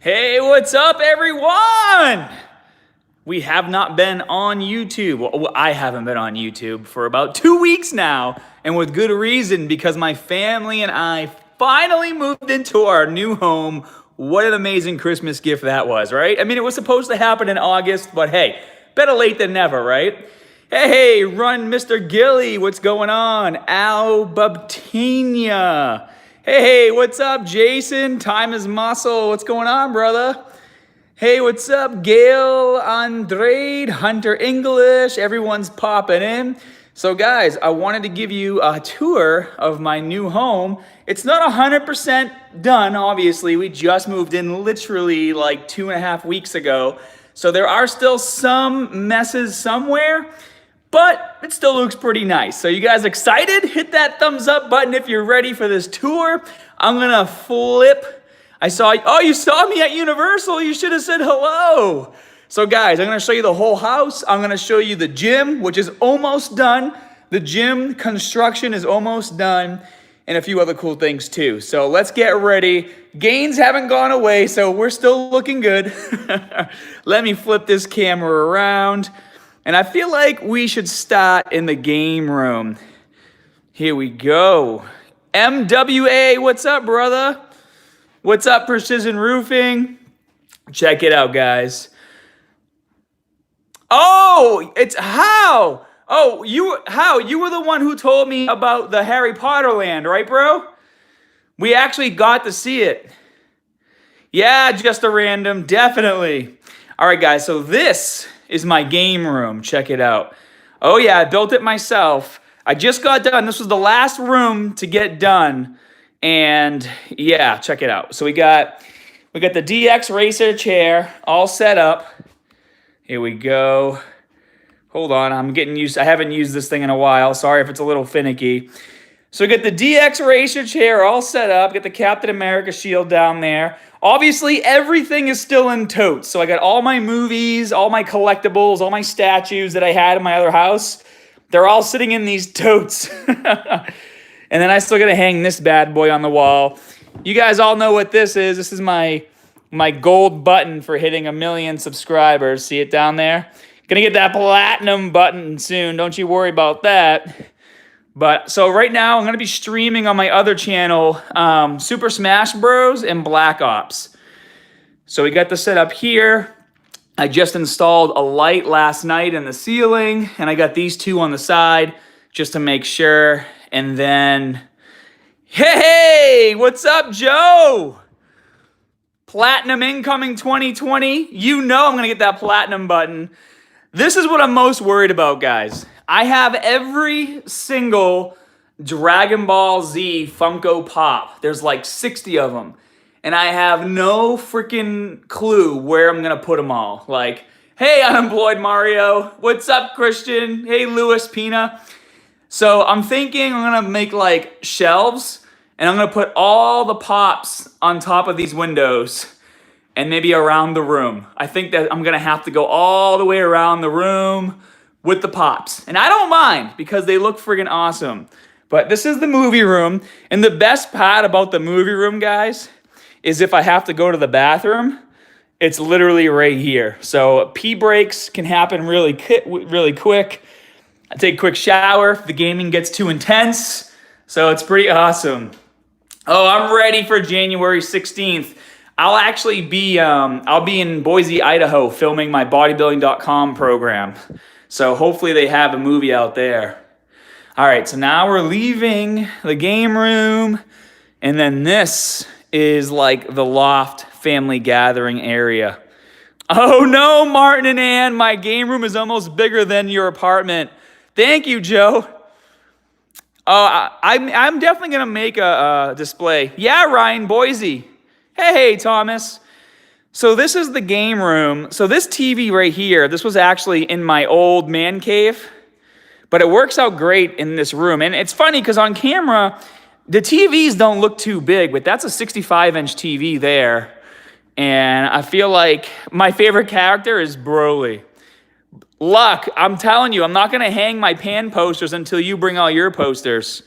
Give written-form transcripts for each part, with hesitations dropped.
Hey, what's up, everyone? We have not been on YouTube. Well, I haven't been on YouTube for about 2 weeks now, and with good reason, because my family and I finally moved into our new home. What an amazing Christmas gift that was, right? I mean, it was supposed to happen in August, but hey, better late than never, right? Hey, run Mr. Gilly, what's going on? Al Bubtina. Hey, what's up, Jason? Time is muscle. What's going on, brother? Hey, what's up, Gail, Andrade, Hunter English? Everyone's popping in. So, guys, I wanted to give you a tour of my new home. It's not 100% done, obviously. We just moved in literally like 2.5 weeks ago. So there are still some messes somewhere, but it still looks pretty nice. So you guys excited? Hit that thumbs up button if you're ready for this tour. I'm gonna flip. Oh, you saw me at Universal. You should have said hello. So guys, I'm gonna show you the whole house. I'm gonna show you the gym, which is almost done. The gym construction is almost done, and a few other cool things too. So let's get ready. Gains haven't gone away, so we're still looking good. Let me flip this camera around. And I feel like we should start in the game room. Here we go. MWA, what's up, brother? What's up, Precision Roofing? Check it out, guys. Oh, it's How. Oh, you were the one who told me about the Harry Potter land, right, bro? We actually got to see it. Yeah, just a random, definitely. All right, guys, so this is my game room. Check it out. Oh yeah, I built it myself. I just got done. This was the last room to get done. And yeah, check it out. So we got the DX Racer chair all set up. Here we go. Hold on, I haven't used this thing in a while. Sorry if it's a little finicky. So we got the DX Racer chair all set up. Got the Captain America shield down there. Obviously, everything is still in totes. So I got all my movies, all my collectibles, all my statues that I had in my other house. They're all sitting in these totes. And then I still gotta hang this bad boy on the wall. You guys all know what this is. This is my gold button for hitting 1 million subscribers. See it down there? Gonna get that platinum button soon. Don't you worry about that. But so right now I'm gonna be streaming on my other channel, Super Smash Bros. And Black Ops. So we got the setup here. I just installed a light last night in the ceiling, and I got these two on the side just to make sure. And then, hey, what's up, Joe? Platinum incoming 2020. You know I'm gonna get that platinum button. This is what I'm most worried about, guys. I have every single Dragon Ball Z Funko Pop. There's like 60 of them. And I have no freaking clue where I'm gonna put them all. Like, hey, Unemployed Mario. What's up, Christian? Hey, Louis Pina. So I'm thinking I'm gonna make like shelves, and I'm gonna put all the pops on top of these windows and maybe around the room. I think that I'm gonna have to go all the way around the room with the pops. And I don't mind because they look friggin' awesome. But this is the movie room. And the best part about the movie room, guys, is if I have to go to the bathroom, it's literally right here. So pee breaks can happen really quick. I take a quick shower if the gaming gets too intense. So it's pretty awesome. Oh, I'm ready for January 16th. I'll actually be, I'll be in Boise, Idaho filming my bodybuilding.com program. So hopefully they have a movie out there. All right, so now we're leaving the game room. And then this is like the Loft family gathering area. Oh no, Martin and Ann, my game room is almost bigger than your apartment. Thank you, Joe. I'm definitely gonna make a display. Yeah, Ryan, Boise. Hey, Thomas. So this is the game room. So this TV right here, this was actually in my old man cave, but it works out great in this room. And it's funny because on camera, the TVs don't look too big, but that's a 65-inch TV there. And I feel like my favorite character is Broly. Luck, I'm telling you, I'm not gonna hang my pan posters until you bring all your posters.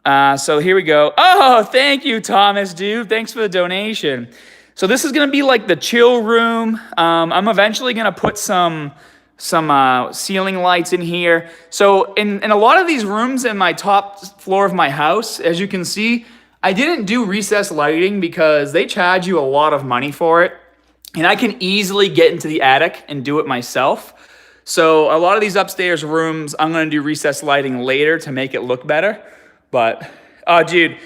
So here we go. Oh, thank you, Thomas, dude. Thanks for the donation. So this is gonna be like the chill room. I'm eventually gonna put some ceiling lights in here. So in a lot of these rooms in my top floor of my house, as you can see, I didn't do recessed lighting because they charge you a lot of money for it. And I can easily get into the attic and do it myself. So a lot of these upstairs rooms, I'm gonna do recessed lighting later to make it look better. But, oh dude,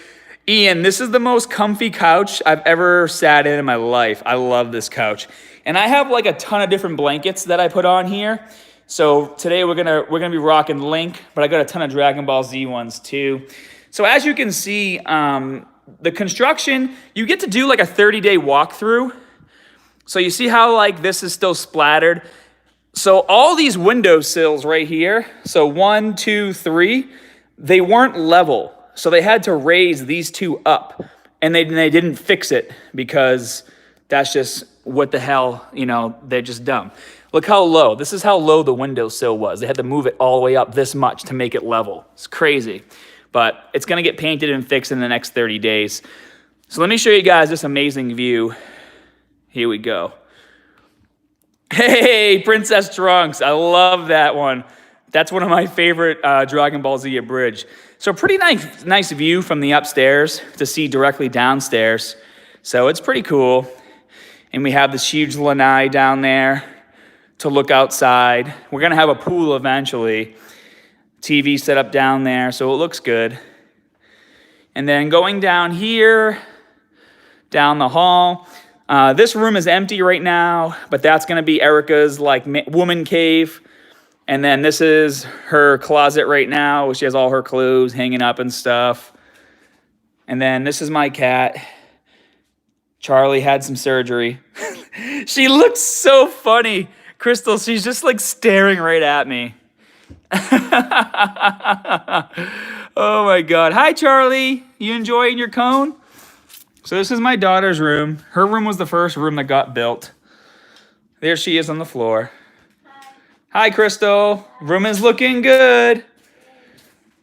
Ian, this is the most comfy couch I've ever sat in my life. I love this couch. And I have like a ton of different blankets that I put on here. So today we're gonna be rocking Link, but I got a ton of Dragon Ball Z ones too. So as you can see, the construction, you get to do like a 30-day walkthrough. So you see how like this is still splattered? So all these window sills right here, so 1, 2, 3, they weren't level. So they had to raise these two up, and they didn't fix it because that's just what the hell, you know, they're just dumb. Look how low, this is how low the windowsill was. They had to move it all the way up this much to make it level. It's crazy, but it's gonna get painted and fixed in the next 30 days. So let me show you guys this amazing view. Here we go. Hey, Princess Trunks. I love that one. That's one of my favorite Dragon Ball Z abridged. So pretty nice view from the upstairs to see directly downstairs. So it's pretty cool. And we have this huge lanai down there to look outside. We're gonna have a pool eventually. TV set up down there, so it looks good. And then going down here, down the hall, this room is empty right now, but that's gonna be Erica's like woman cave. And then this is her closet right now. She has all her clothes hanging up and stuff. And then this is my cat. Charlie had some surgery. She looks so funny. Crystal, she's just like staring right at me. Oh my God. Hi, Charlie. You enjoying your cone? So this is my daughter's room. Her room was the first room that got built. There she is on the floor. Hi, Crystal. Room is looking good.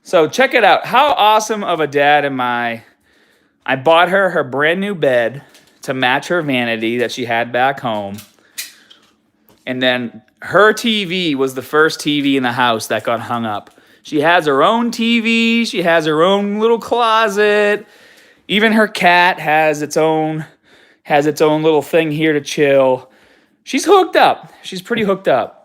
So check it out. How awesome of a dad am I? I bought her brand new bed to match her vanity that she had back home. And then her TV was the first TV in the house that got hung up. She has her own TV. She has her own little closet. Even her cat has its own little thing here to chill. She's hooked up. She's pretty hooked up.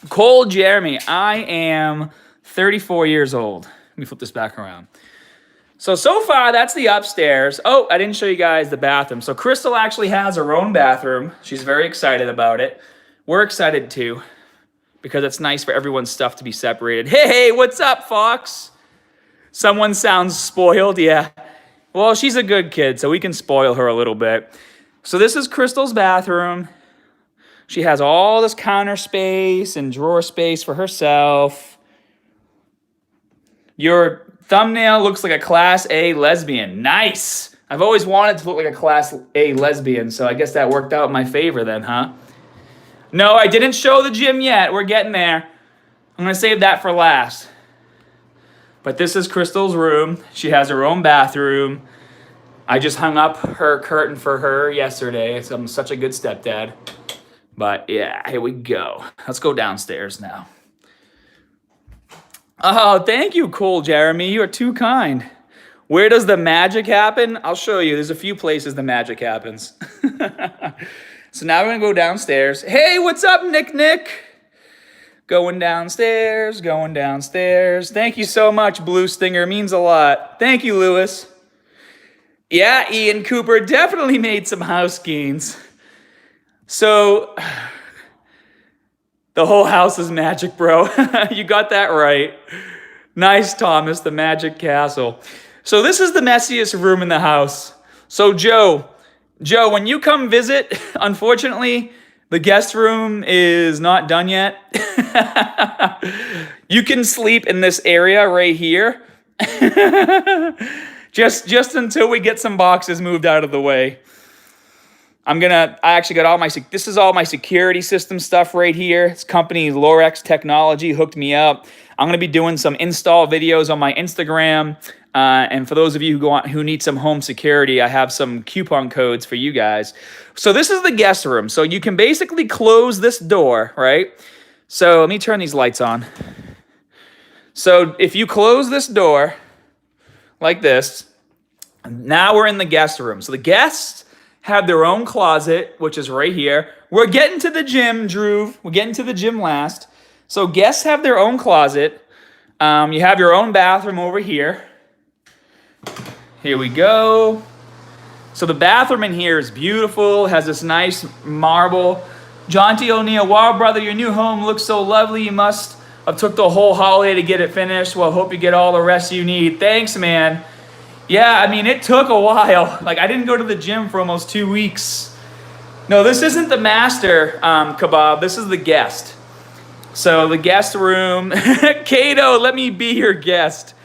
Cole Jeremy, I am 34 years old. Let me flip this back around. So far, that's the upstairs. Oh, I didn't show you guys the bathroom. So Crystal actually has her own bathroom. She's very excited about it. We're excited too, because it's nice for everyone's stuff to be separated. Hey, what's up, Fox? Someone sounds spoiled, yeah. Well, she's a good kid, so we can spoil her a little bit. So this is Crystal's bathroom. She has all this counter space and drawer space for herself. Your thumbnail looks like a Class A lesbian. Nice. I've always wanted to look like a Class A lesbian, so I guess that worked out in my favor then, huh? No, I didn't show the gym yet. We're getting there. I'm going to save that for last. But this is Crystal's room. She has her own bathroom. I just hung up her curtain for her yesterday. So I'm such a good stepdad. But yeah, here we go. Let's go downstairs now. Oh, thank you, Cole Jeremy. You are too kind. Where does the magic happen? I'll show you. There's a few places the magic happens. So now we're going to go downstairs. Hey, what's up, Nick? Going downstairs, going downstairs. Thank you so much, Blue Stinger. Means a lot. Thank you, Lewis. Yeah, Ian Cooper definitely made some house gains. So, the whole house is magic, bro. You got that right. Nice, Thomas, the magic castle. So this is the messiest room in the house. So Joe, when you come visit, unfortunately, the guest room is not done yet. You can sleep in this area right here. just until we get some boxes moved out of the way. I actually got this is all my security system stuff right here. This company, Lorex Technology, hooked me up. I'm going to be doing some install videos on my Instagram. And for those of you who need some home security, I have some coupon codes for you guys. So this is the guest room. So you can basically close this door, right? So let me turn these lights on. So if you close this door like this, now we're in the guest room. So the guests have their own closet, which is right here. We're getting to the gym, Drew. We're getting to the gym last. So guests have their own closet. You have your own bathroom over here. Here we go. So the bathroom in here is beautiful. It has this nice marble. John T. O'Neill, wow, brother, your new home looks so lovely. You must have took the whole holiday to get it finished. Well, hope you get all the rest you need. Thanks, man. Yeah, I mean, it took a while. Like, I didn't go to the gym for almost 2 weeks. No, this isn't the master kebab. This is the guest. So the guest room. Kato, let me be your guest.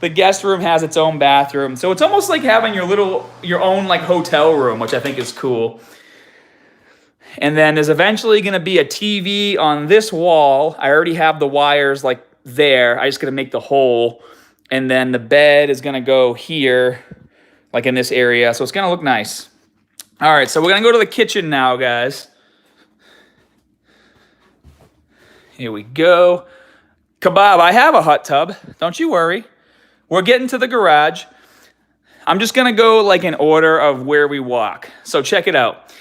The guest room has its own bathroom. So it's almost like having your own like hotel room, which I think is cool. And then there's eventually going to be a TV on this wall. I already have the wires like there. I just got to make the hole. And then the bed is going to go here, like in this area. So it's going to look nice. All right, so we're going to go to the kitchen now, guys. Here we go. Kebab, I have a hot tub. Don't you worry. We're getting to the garage. I'm just going to go like in order of where we walk. So check it out.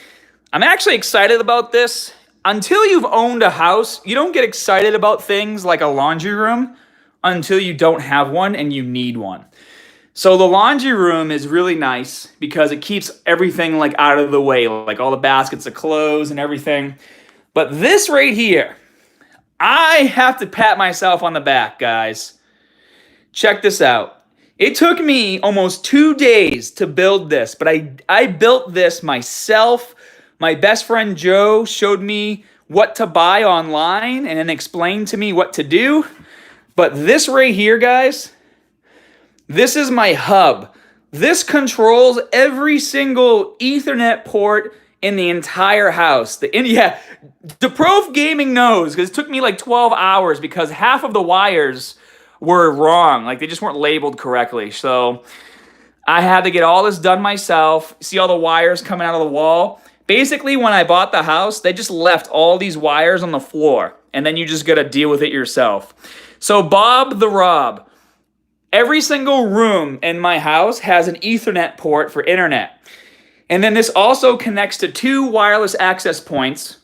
I'm actually excited about this. Until you've owned a house, you don't get excited about things like a laundry room until you don't have one and you need one. So the laundry room is really nice because it keeps everything like out of the way, like all the baskets of clothes and everything. But this right here, I have to pat myself on the back, guys. Check this out. It took me almost 2 days to build this, but I built this myself. My best friend Joe showed me what to buy online and then explained to me what to do. But this right here, guys, this is my hub. This controls every single Ethernet port in the entire house. DeProf Gaming knows because it took me like 12 hours because half of the wires were wrong. Like they just weren't labeled correctly. So I had to get all this done myself. See all the wires coming out of the wall? Basically, when I bought the house, they just left all these wires on the floor. And then you just got to deal with it yourself. So Bob the Rob, every single room in my house has an Ethernet port for internet. And then this also connects to 2 wireless access points.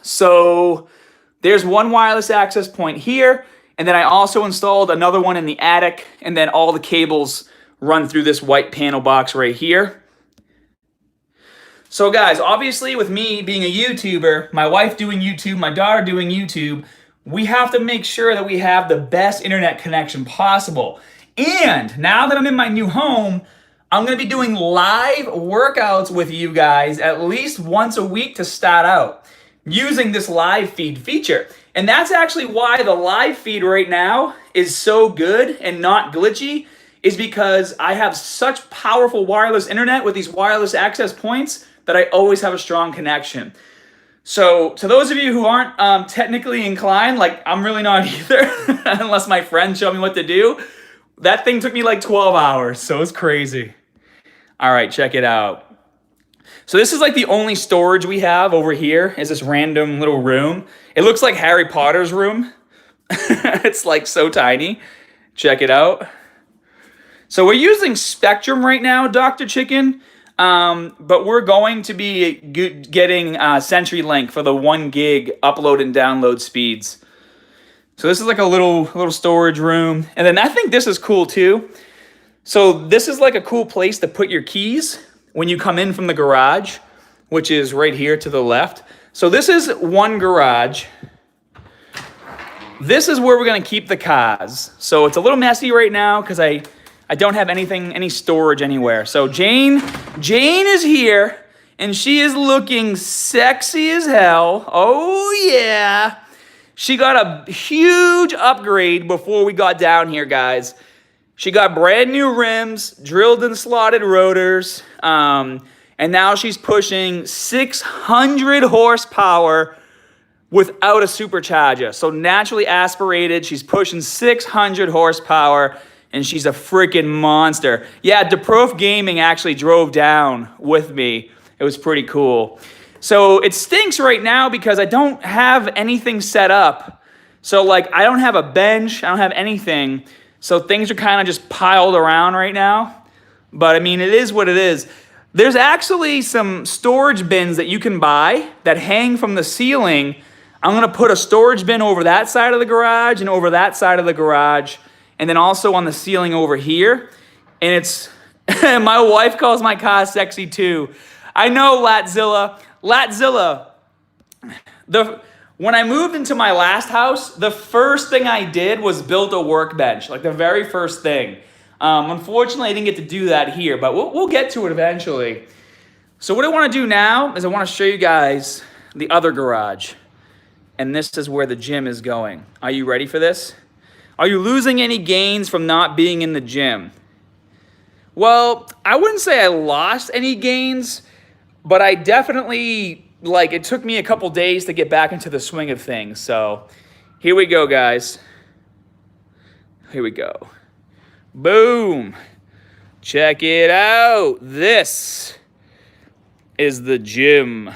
So there's one wireless access point here. And then I also installed another one in the attic. And then all the cables run through this white panel box right here. So guys, obviously with me being a YouTuber, my wife doing YouTube, my daughter doing YouTube, we have to make sure that we have the best internet connection possible. And now that I'm in my new home, I'm going to be doing live workouts with you guys at least once a week to start out using this live feed feature. And that's actually why the live feed right now is so good and not glitchy, is because I have such powerful wireless internet with these wireless access points that I always have a strong connection. So to those of you who aren't technically inclined, like I'm really not either, unless my friends show me what to do, that thing took me like 12 hours, so it's crazy. All right, check it out. So this is like the only storage we have over here is this random little room. It looks like Harry Potter's room. It's like so tiny. Check it out. So we're using Spectrum right now, Dr. Chicken. But we're going to be getting CenturyLink for the 1 gig upload and download speeds. So this is like a little storage room. And then I think this is cool too. So this is like a cool place to put your keys when you come in from the garage, which is right here to the left. So this is one garage. This is where we're going to keep the cars. So it's a little messy right now because I don't have any storage anywhere. So Jane is here, and she is looking sexy as hell. Oh, yeah. She got a huge upgrade before we got down here, guys. She got brand new rims, drilled and slotted rotors, and now she's pushing 600 horsepower without a supercharger. So naturally aspirated, she's pushing 600 horsepower. and she's a freaking monster. Yeah, DeProf Gaming actually drove down with me. It was pretty cool. So it stinks right now because I don't have anything set up. So like I don't have a bench, I don't have anything. So things are kind of just piled around right now. But I mean, it is what it is. There's actually some storage bins that you can buy that hang from the ceiling. I'm gonna put a storage bin over that side of the garage and over that side of the garage, and then also on the ceiling over here. And it's, my wife calls my car sexy too. I know, Latzilla. Latzilla, when I moved into my last house, the first thing I did was build a workbench, like the very first thing. Unfortunately, I didn't get to do that here, but we'll get to it eventually. So what I want to do now is I want to show you guys the other garage. And this is where the gym is going. Are you ready for this? Are you losing any gains from not being in the gym? Well, I wouldn't say I lost any gains, but I definitely, like, it took me a couple days to get back into the swing of things. So here we go, guys. Here we go. Boom. Check it out. This is the gym.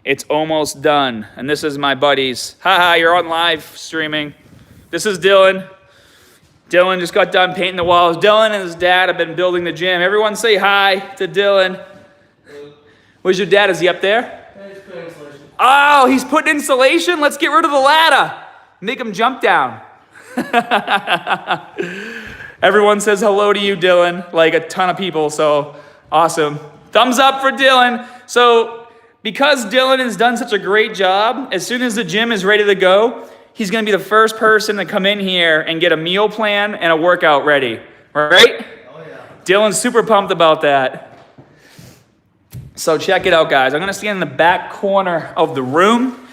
It's almost done. And this is my buddies. Haha, you're on live streaming. This is Dylan. Dylan just got done painting the walls. Dylan and his dad have been building the gym. Everyone say hi to Dylan. Where's your dad? Is he up there? He's putting insulation. Oh, he's putting insulation? Let's get rid of the ladder. Make him jump down. Everyone says hello to you, Dylan. Like a ton of people, so awesome. Thumbs up for Dylan. So because Dylan has done such a great job, as soon as the gym is ready to go, he's going to be the first person to come in here and get a meal plan and a workout ready. Right? Oh, yeah. Dylan's super pumped about that. So check it out, guys. I'm going to stand in the back corner of the room.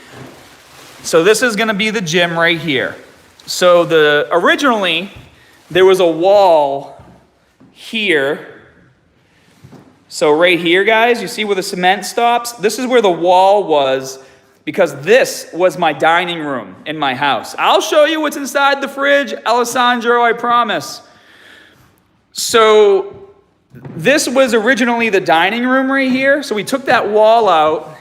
So this is going to be the gym right here. So originally, there was a wall here. So right here, guys, you see where the cement stops? This is where the wall was, because this was my dining room in my house. I'll show you what's inside the fridge, Alessandro, I promise. So this was originally the dining room right here. So we took that wall out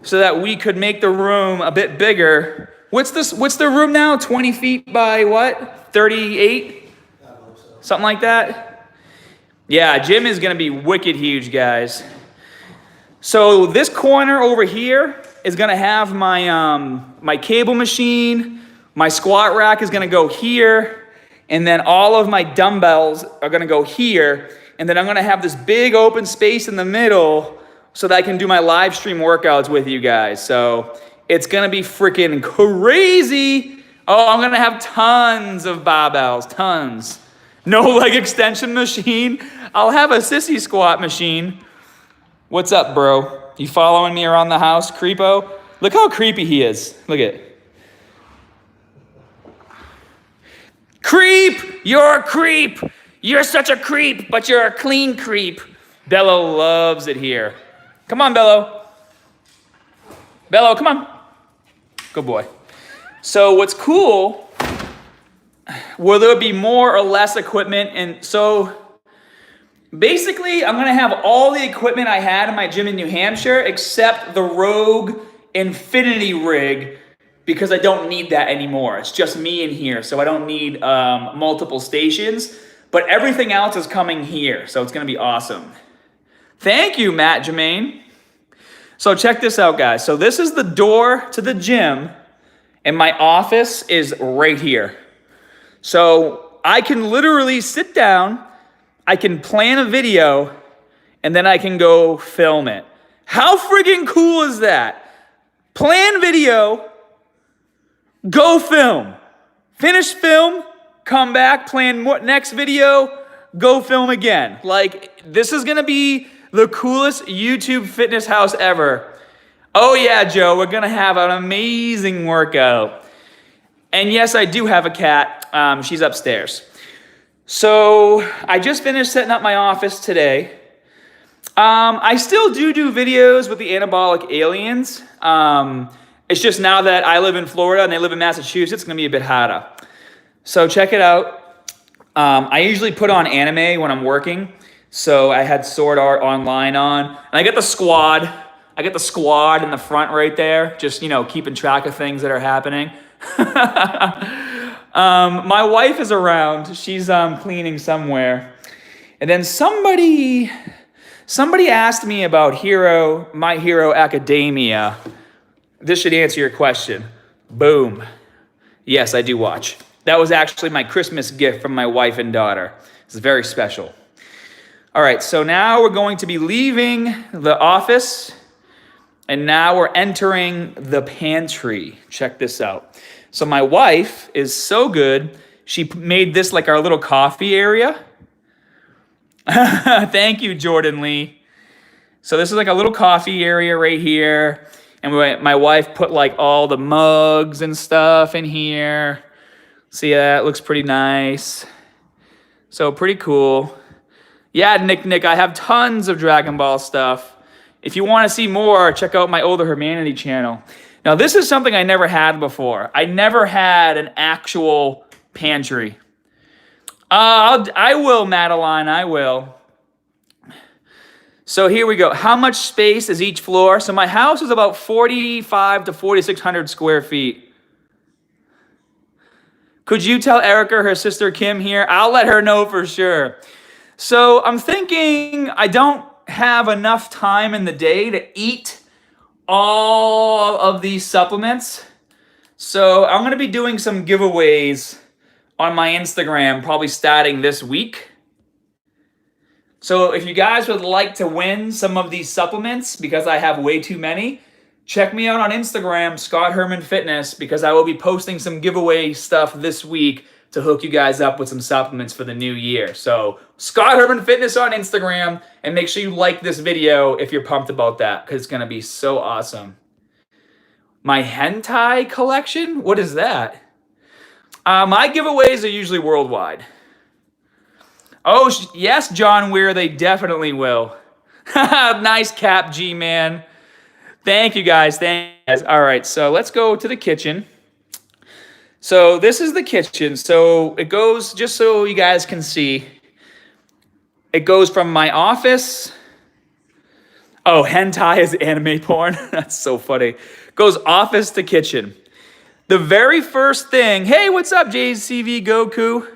so that we could make the room a bit bigger. What's the room now? 20 feet by what? 38? I hope so. Something like that? Yeah, gym is going to be wicked huge, guys. So this corner over here is going to have my cable machine. My squat rack is going to go here. And then all of my dumbbells are going to go here. And then I'm going to have this big open space in the middle so that I can do my live stream workouts with you guys. So it's going to be freaking crazy. Oh, I'm going to have tons of barbells, tons. No leg extension machine. I'll have a sissy squat machine. What's up, bro? You following me around the house, creepo? Look how creepy he is. Look at it. Creep! You're a creep! You're such a creep, but you're a clean creep. Bello loves it here. Come on, Bello. Bello, come on. Good boy. So what's cool, will there be more or less equipment? And so basically, I'm going to have all the equipment I had in my gym in New Hampshire except the Rogue Infinity rig, because I don't need that anymore. It's just me in here, so I don't need multiple stations. But everything else is coming here, so it's going to be awesome. Thank you, Matt Jermaine. So check this out, guys. So this is the door to the gym, and my office is right here. So I can literally sit down, I can plan a video, and then I can go film it. How friggin' cool is that? Plan video, go film. Finish film, come back, plan next video, go film again. Like, this is gonna be the coolest YouTube fitness house ever. Oh yeah, Joe, we're gonna have an amazing workout. And yes, I do have a cat. She's upstairs. So I just finished setting up my office today. I still do videos with the anabolic aliens. It's just now that I live in Florida and they live in Massachusetts, it's gonna be a bit harder. So check it out. I usually put on anime when I'm working. So I had Sword Art Online on. And I got the squad. I got the squad in the front right there, just, keeping track of things that are happening. My wife is around. She's cleaning somewhere. And then somebody asked me about My Hero Academia. This should answer your question. Boom. Yes, I do watch. That was actually my Christmas gift from my wife and daughter. It's very special. All right, so now we're going to be leaving the office, and now we're entering the pantry. Check this out. So my wife is so good, she made this like our little coffee area. Thank you, Jordan Lee. So this is like a little coffee area right here. And my wife put like all the mugs and stuff in here. See that? Looks pretty nice. So pretty cool. Yeah, Nick, I have tons of Dragon Ball stuff. If you want to see more, check out my Older Humanity channel. Now, this is something I never had before. I never had an actual pantry. I will, Madeline, I will. So here we go. How much space is each floor? So my house is about 4,500 to 4,600 square feet. Could you tell Erica her sister Kim here? I'll let her know for sure. So I'm thinking I don't have enough time in the day to eat all of these supplements. So I'm going to be doing some giveaways on my Instagram, probably starting this week. So if you guys would like to win some of these supplements, because I have way too many, check me out on Instagram, ScottHermanFitness, because I will be posting some giveaway stuff this week to hook you guys up with some supplements for the new year. So ScottHermanFitness on Instagram, and make sure you like this video if you're pumped about that, because it's going to be so awesome. My hentai collection? What is that? My giveaways are usually worldwide. Oh, yes, John Weir, they definitely will. Nice cap, G-Man. Thank you, guys. Thank you, guys. All right, so let's go to the kitchen. So this is the kitchen. So it goes, just so you guys can see, it goes from my office. Oh, hentai is anime porn. That's so funny. Goes office to kitchen. The very first thing, hey, what's up, JCV Goku?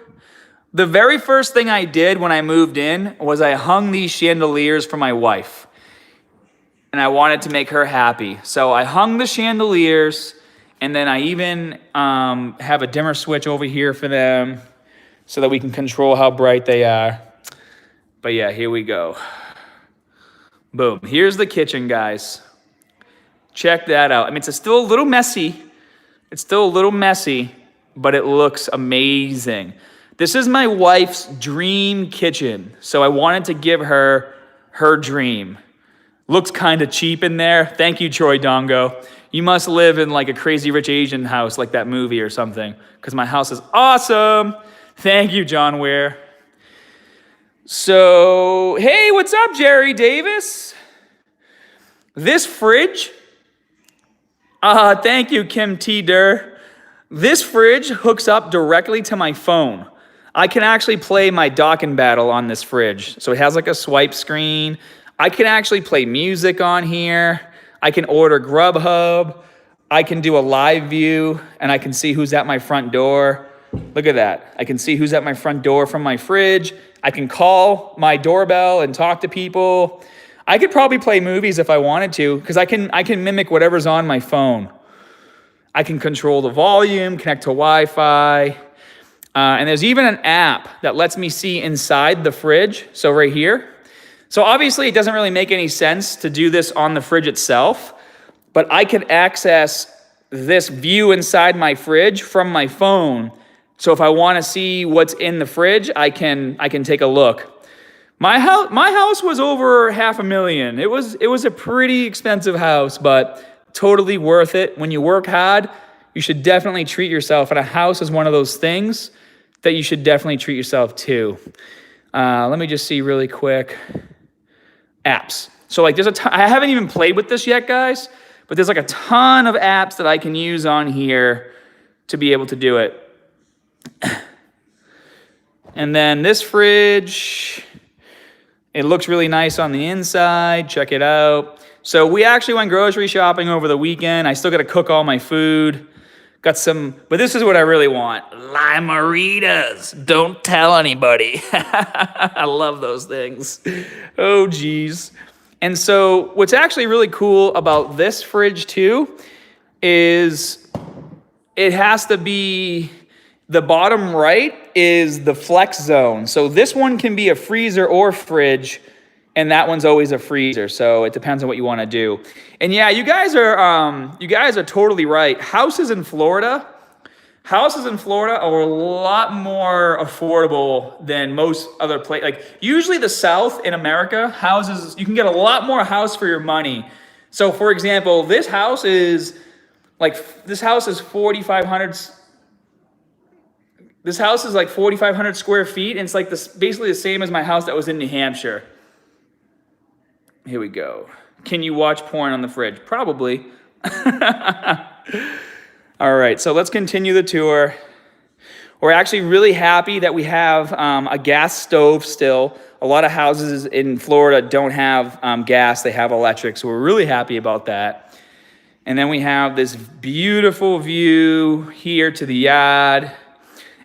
The very first thing I did when I moved in was I hung these chandeliers for my wife. And I wanted to make her happy. So I hung the chandeliers, and then I even have a dimmer switch over here for them so that we can control how bright they are. But yeah, here we go. Boom. Here's the kitchen, guys. Check that out. I mean, it's still a little messy. It's still a little messy, but it looks amazing. This is my wife's dream kitchen, so I wanted to give her her dream. Looks kind of cheap in there. Thank you, Troy Dongo. You must live in like a Crazy Rich Asian house like that movie or something, because my house is awesome. Thank you, John Ware. So, hey, what's up, Jerry Davis? This fridge, thank you, Kim T. Durr. This fridge hooks up directly to my phone. I can actually play my Dockin' Battle on this fridge. So it has like a swipe screen. I can actually play music on here. I can order Grubhub. I can do a live view, and I can see who's at my front door. Look at that. I can see who's at my front door from my fridge. I can call my doorbell and talk to people. I could probably play movies if I wanted to, because I can mimic whatever's on my phone. I can control the volume, connect to Wi-Fi. And there's even an app that lets me see inside the fridge. So right here. So obviously it doesn't really make any sense to do this on the fridge itself, but I can access this view inside my fridge from my phone. So if I want to see what's in the fridge, I can take a look. My house was over $500,000. It was a pretty expensive house, but totally worth it. When you work hard, you should definitely treat yourself. And a house is one of those things that you should definitely treat yourself to. Let me just see really quick. Apps. So like I haven't even played with this yet, guys, but there's like a ton of apps that I can use on here to be able to do it. And then this fridge, it looks really nice on the inside. Check it out. So we actually went grocery shopping over the weekend. I still got to cook all my food. Got some, but this is what I really want. Limeritas. Don't tell anybody. I love those things. Oh, geez. And so what's actually really cool about this fridge too is it has to be, the bottom right is the flex zone. So this one can be a freezer or fridge, and that one's always a freezer. So it depends on what you want to do. And yeah, you guys are totally right. Houses in Florida are a lot more affordable than most other places. Like usually the South in America, houses, you can get a lot more house for your money. So for example, this house is 4,500. This house is like 4,500 square feet, and it's like this, basically the same as my house that was in New Hampshire. Here we go. Can you watch porn on the fridge? Probably. All right, so let's continue the tour. We're actually really happy that we have a gas stove still. A lot of houses in Florida don't have gas, they have electric, so we're really happy about that. And then we have this beautiful view here to the yard.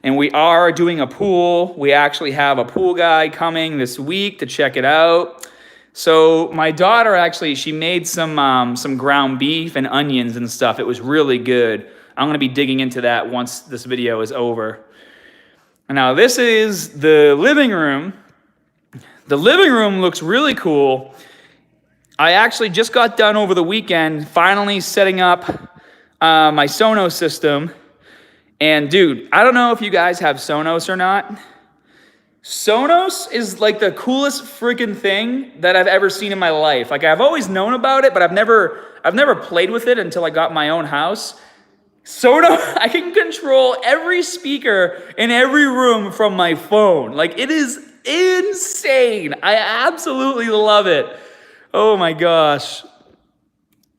And we are doing a pool. We actually have a pool guy coming this week to check it out. So my daughter actually, she made some ground beef and onions and stuff. It was really good. I'm gonna be digging into that once this video is over. Now this is the living room. The living room looks really cool. I actually just got done over the weekend finally setting up my Sonos system. And dude, I don't know if you guys have Sonos or not. Sonos is like the coolest freaking thing that I've ever seen in my life. Like I've always known about it, but I've never played with it until I got my own house. Sonos, I can control every speaker in every room from my phone. Like it is insane. I absolutely love it. Oh my gosh.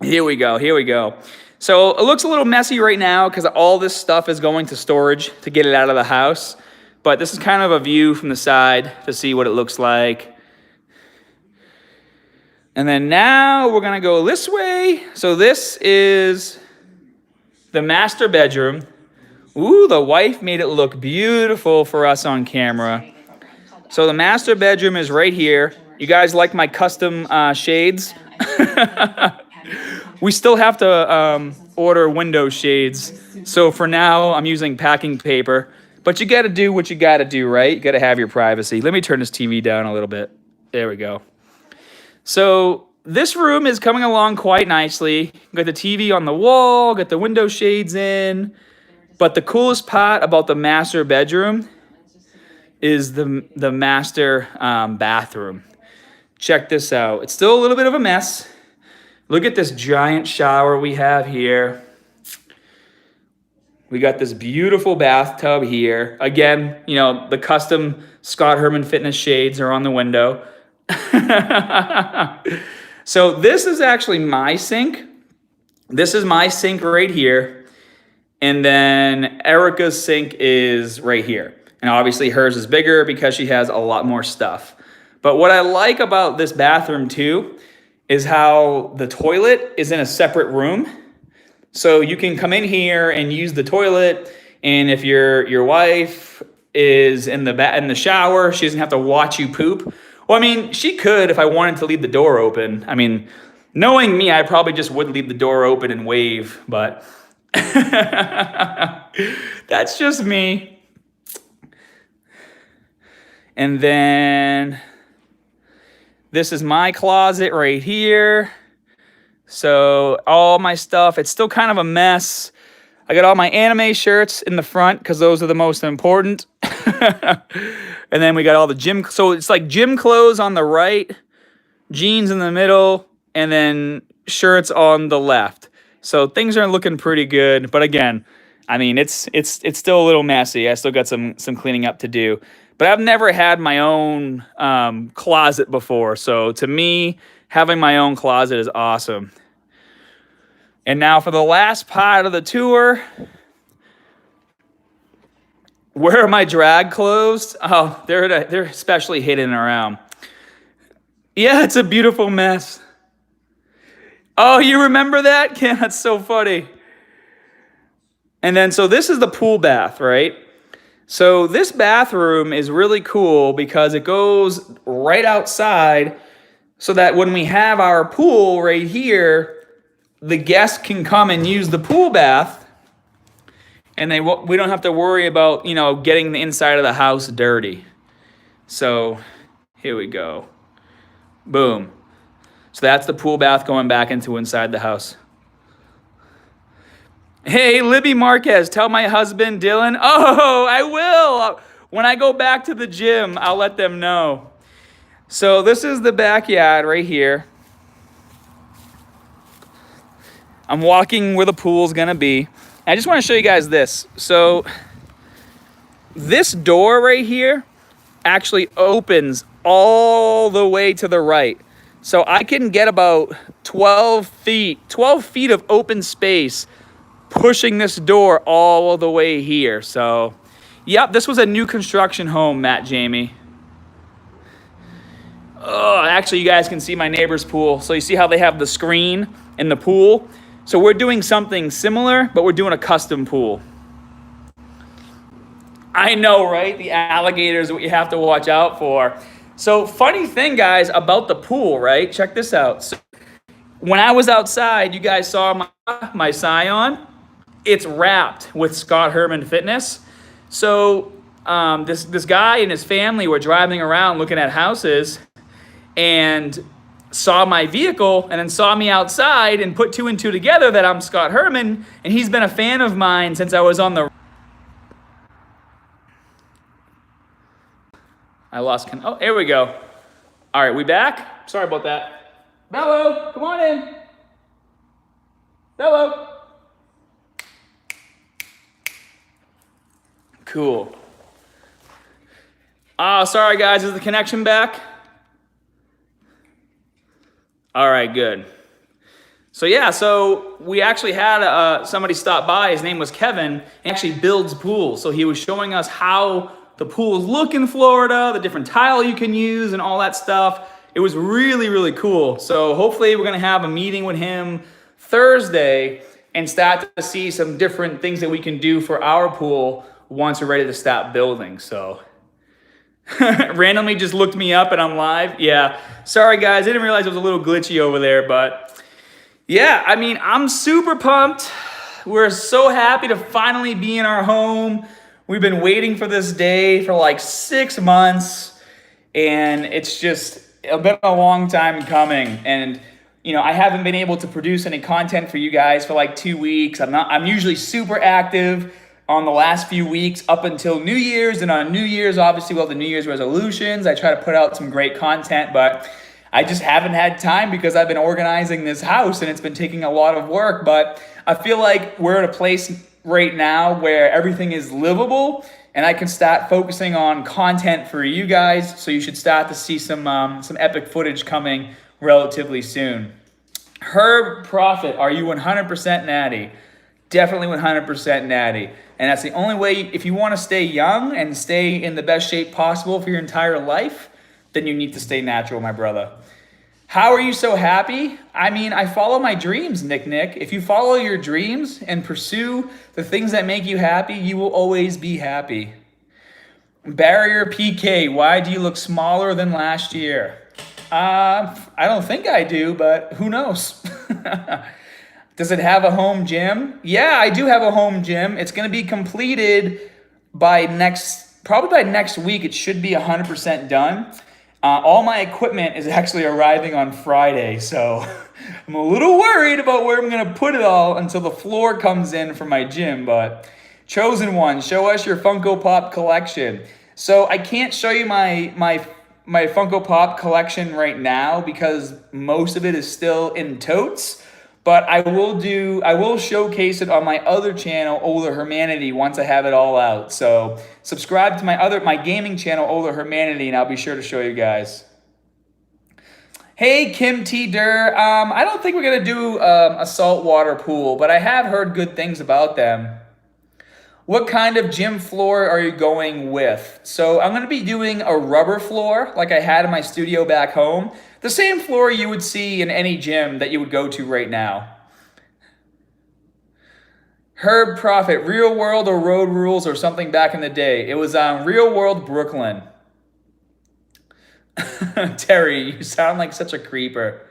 Here we go. So it looks a little messy right now because all this stuff is going to storage to get it out of the house. But this is kind of a view from the side to see what it looks like. And then now we're gonna go this way. So this is the master bedroom. Ooh, the wife made it look beautiful for us on camera. So the master bedroom is right here. You guys like my custom shades? We still have to order window shades. So for now, I'm using packing paper. But you gotta do what you gotta do, right? You gotta have your privacy. Let me turn this TV down a little bit. There we go. So this room is coming along quite nicely. Got the TV on the wall, got the window shades in. But the coolest part about the master bedroom is the master bathroom. Check this out. It's still a little bit of a mess. Look at this giant shower we have here. We got this beautiful bathtub here. Again, you know, the custom ScottHermanFitness shades are on the window. So this is actually my sink. This is my sink right here. And then Erica's sink is right here. And obviously hers is bigger because she has a lot more stuff. But what I like about this bathroom too is how the toilet is in a separate room. So you can come in here and use the toilet, and if your wife is in the shower, she doesn't have to watch you poop. Well, I mean, she could if I wanted to leave the door open. I mean, knowing me, I probably just wouldn't leave the door open and wave, but that's just me. And then this is my closet right here. So all my stuff, it's still kind of a mess. I got all my anime shirts in the front because those are the most important. And then we got all the gym. So it's like gym clothes on the right, jeans in the middle, and then shirts on the left. So things are looking pretty good. But again, I mean, it's still a little messy. I still got some cleaning up to do. But I've never had my own closet before. So to me, having my own closet is awesome. And now for the last part of the tour, Where are my drag clothes? Oh, they're especially hidden around. Yeah, it's a beautiful mess. Oh, you remember that? Yeah, that's so funny. And then, so this is the pool bath, right? So this bathroom is really cool because it goes right outside so that when we have our pool right here, the guests can come and use the pool bath and we don't have to worry about, getting the inside of the house dirty. So here we go. Boom. So that's the pool bath going back into inside the house. Hey, Libby Marquez, tell my husband, Dylan. Oh, I will. When I go back to the gym, I'll let them know. So this is the backyard right here. I'm walking where the pool's going to be. I just want to show you guys this. So this door right here actually opens all the way to the right. So I can get about 12 feet of open space pushing this door all the way here. So, yep, this was a new construction home, Matt Jamie. Oh, actually, you guys can see my neighbor's pool. So you see how they have the screen in the pool? So we're doing something similar, but we're doing a custom pool. I know, right? The alligators, what you have to watch out for. So funny thing, guys, about the pool, right? Check this out. So when I was outside, you guys saw my Scion. It's wrapped with ScottHermanFitness. So this guy and his family were driving around looking at houses and saw my vehicle and then saw me outside and put two and two together that I'm Scott Herman, and he's been a fan of mine since I was on the... I lost... Oh, here we go. All right, we back? Sorry about that. Bello, come on in. Bello. Cool. Sorry guys, is the connection back? All right, good. So yeah, so we actually had somebody stop by. His name was Kevin. He actually builds pools. So he was showing us how the pools look in Florida, the different tile you can use and all that stuff. It was really, really cool. So hopefully we're gonna have a meeting with him Thursday and start to see some different things that we can do for our pool once we're ready to stop building. So randomly just looked me up and I'm live. Yeah, sorry guys, I didn't realize it was a little glitchy over there, but yeah, I mean, I'm super pumped. We're so happy to finally be in our home. We've been waiting for this day for like 6 months, and it's just been a long time coming. And I haven't been able to produce any content for you guys for like 2 weeks. I'm usually super active on the last few weeks up until New Year's, and on New Year's, obviously, well, the New Year's resolutions, I try to put out some great content, but I just haven't had time because I've been organizing this house and it's been taking a lot of work. But I feel like we're at a place right now where everything is livable and I can start focusing on content for you guys. So you should start to see some epic footage coming relatively soon. Herb Profit, are you 100% natty? Definitely 100% natty. And that's the only way, if you want to stay young and stay in the best shape possible for your entire life, then you need to stay natural, my brother. How are you so happy? I mean, I follow my dreams, Nick. If you follow your dreams and pursue the things that make you happy, you will always be happy. Barrier PK, why do you look smaller than last year? I don't think I do, but who knows? Does it have a home gym? Yeah, I do have a home gym. It's going to be completed probably by next week. It should be 100% done. All my equipment is actually arriving on Friday, so I'm a little worried about where I'm going to put it all until the floor comes in for my gym. But Chosen One, show us your Funko Pop collection. So I can't show you my Funko Pop collection right now because most of it is still in totes. But I will showcase it on my other channel, Ola Hermanity, once I have it all out. So subscribe to my gaming channel, Ola Hermanity, and I'll be sure to show you guys. Hey, Kim T. Durr. I don't think we're gonna do a saltwater pool, but I have heard good things about them. What kind of gym floor are you going with? So I'm gonna be doing a rubber floor like I had in my studio back home. The same floor you would see in any gym that you would go to right now. Herb Profit, Real World or Road Rules or something back in the day. It was on Real World Brooklyn. Terry, you sound like such a creeper.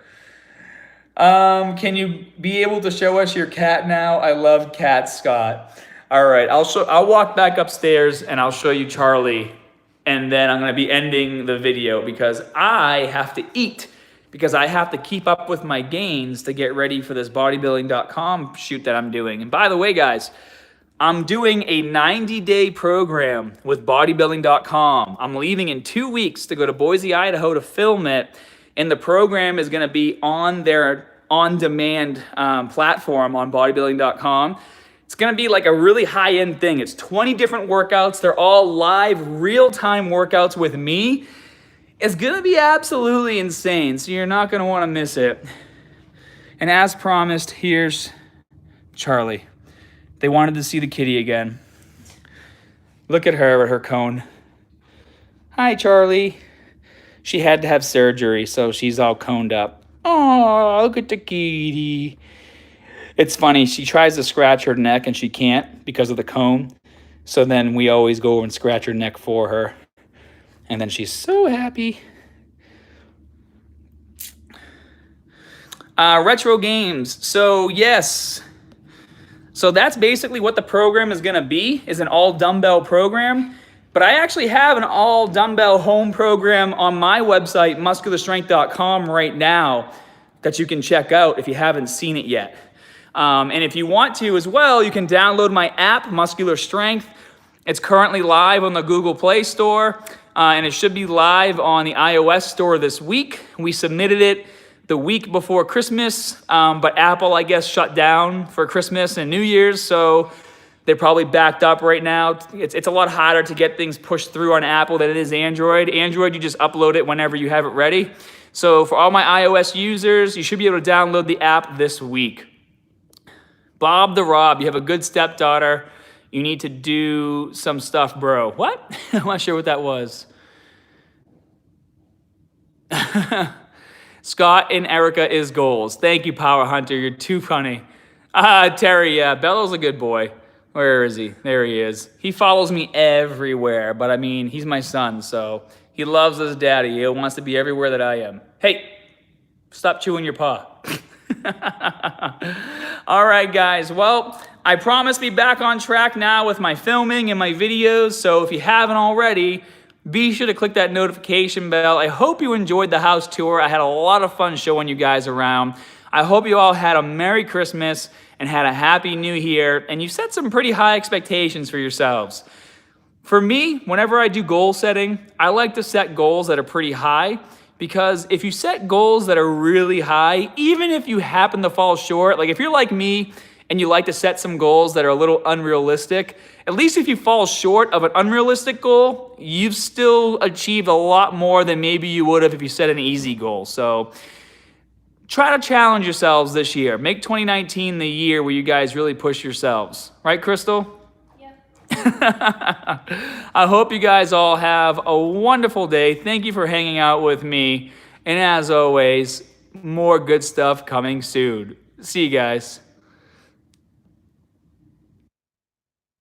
Can you be able to show us your cat now? I love cats, Scott. All right, I'll walk back upstairs and I'll show you Charlie. And then I'm gonna be ending the video because I have to eat, because I have to keep up with my gains to get ready for this bodybuilding.com shoot that I'm doing. And by the way, guys, I'm doing a 90-day program with bodybuilding.com. I'm leaving in 2 weeks to go to Boise, Idaho to film it. And the program is gonna be on their on-demand platform on bodybuilding.com. It's gonna be like a really high-end thing. It's 20 different workouts. They're all live, real-time workouts with me. It's gonna be absolutely insane, so you're not gonna wanna miss it. And as promised, here's Charlie. They wanted to see the kitty again. Look at her with her cone. Hi, Charlie. She had to have surgery, so she's all coned up. Oh, look at the kitty. It's funny, she tries to scratch her neck and she can't because of the cone. So then we always go over and scratch her neck for her. And then she's so happy. Retro games. So yes. So that's basically what the program is gonna be, is an all dumbbell program. But I actually have an all dumbbell home program on my website, muscularstrength.com right now that you can check out if you haven't seen it yet. And if you want to as well, you can download my app, Muscular Strength. It's currently live on the Google Play Store, and it should be live on the iOS store this week. We submitted it the week before Christmas, but Apple, I guess, shut down for Christmas and New Year's, so they're probably backed up right now. It's a lot harder to get things pushed through on Apple than it is Android. Android, you just upload it whenever you have it ready. So for all my iOS users, you should be able to download the app this week. Bob the Rob, you have a good stepdaughter. You need to do some stuff, bro. What? I'm not sure what that was. Scott and Erica is goals. Thank you, Power Hunter. You're too funny. Terry, yeah, Bello's a good boy. Where is he? There he is. He follows me everywhere, but I mean, he's my son, so he loves his daddy. He wants to be everywhere that I am. Hey, stop chewing your paw. All right, guys. Well, I promise to be back on track now with my filming and my videos. So if you haven't already, be sure to click that notification bell. I hope you enjoyed the house tour. I had a lot of fun showing you guys around. I hope you all had a Merry Christmas and had a Happy New Year, and you set some pretty high expectations for yourselves. For me, whenever I do goal setting, I like to set goals that are pretty high, because if you set goals that are really high, even if you happen to fall short, like if you're like me and you like to set some goals that are a little unrealistic, at least if you fall short of an unrealistic goal, you've still achieved a lot more than maybe you would have if you set an easy goal. So try to challenge yourselves this year. Make 2019 the year where you guys really push yourselves. Right, Crystal? I hope you guys all have a wonderful day. Thank you for hanging out with me. And as always, more good stuff coming soon. See you guys.